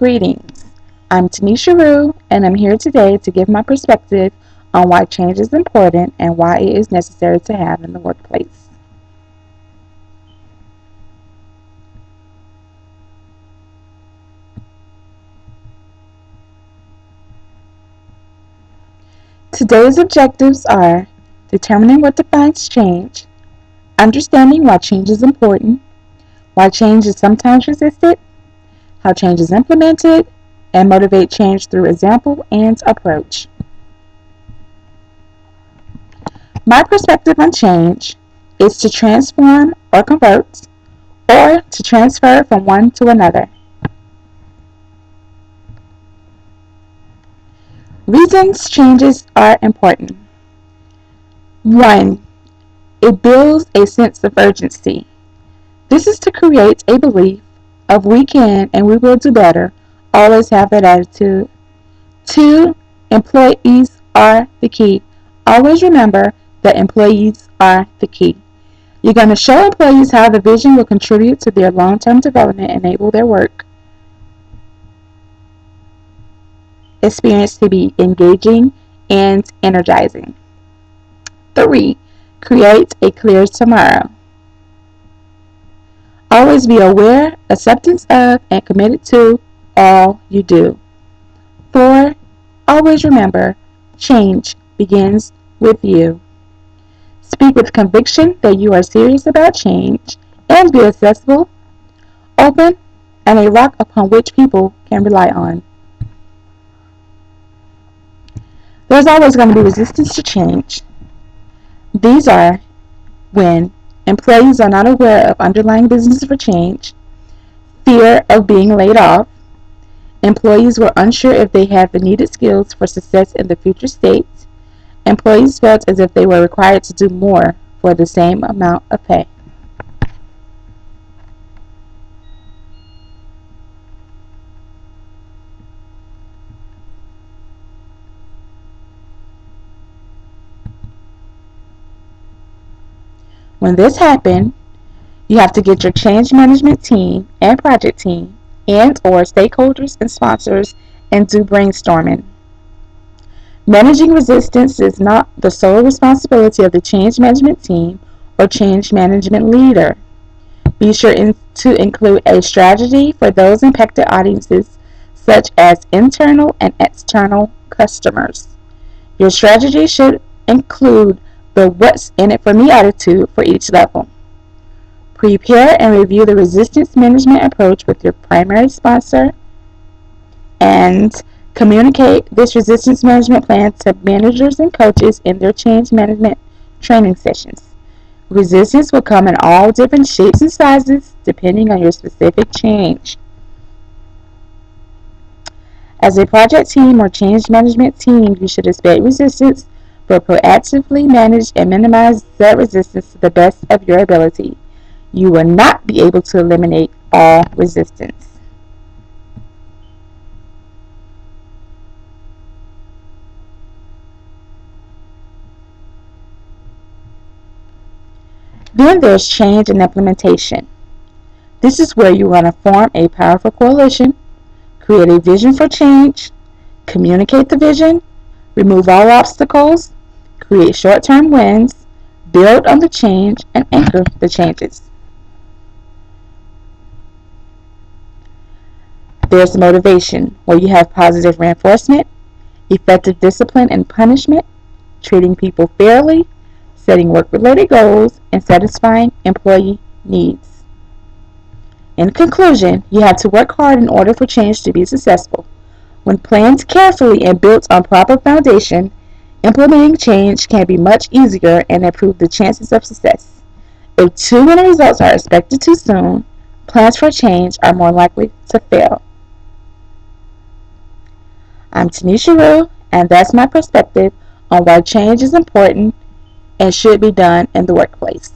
Greetings. I'm Tanisha Rue, and I'm here today to give my perspective on why change is important and why it is necessary to have in the workplace. Today's objectives are determining what defines change, understanding why change is important, why change is sometimes resisted, how change is implemented, and motivate change through example and approach. My perspective on change is to transform or convert, or to transfer from one to another. Reasons changes are important. 1. It builds a sense of urgency. This is to create a belief of we can and we will do better. Always have that attitude. 2. Employees are the key. Always remember that employees are the key. You're going to show employees how the vision will contribute to their long-term development and enable their work experience to be engaging and energizing. 3. Create a clear tomorrow. Always be aware, acceptance of, and committed to all you do. 4. Always remember, change begins with you. Speak with conviction that you are serious about change and be accessible, open, and a rock upon which people can rely on. There's always going to be resistance to change. These are when employees are not aware of underlying business for change, fear of being laid off, employees were unsure if they had the needed skills for success in the future state, employees felt as if they were required to do more for the same amount of pay. When this happens, you have to get your change management team and project team and or stakeholders and sponsors and do brainstorming. Managing resistance is not the sole responsibility of the change management team or change management leader. Be sure to include a strategy for those impacted audiences such as internal and external customers. Your strategy should include the what's in it for me attitude for each level. Prepare and review the resistance management approach with your primary sponsor and communicate this resistance management plan to managers and coaches in their change management training sessions. Resistance will come in all different shapes and sizes depending on your specific change. As a project team or change management team, you should expect resistance, but proactively manage and minimize that resistance to the best of your ability. You will not be able to eliminate all resistance. Then there's change and implementation. This is where you want to form a powerful coalition, create a vision for change, communicate the vision, remove all obstacles, create short-term wins, build on the change, and anchor the changes. There's motivation, where you have positive reinforcement, effective discipline and punishment, treating people fairly, setting work-related goals, and satisfying employee needs. In conclusion, you have to work hard in order for change to be successful. When planned carefully and built on proper foundation, implementing change can be much easier and improve the chances of success. If too many results are expected too soon, plans for change are more likely to fail. I'm Tanisha Rue, and that's my perspective on why change is important and should be done in the workplace.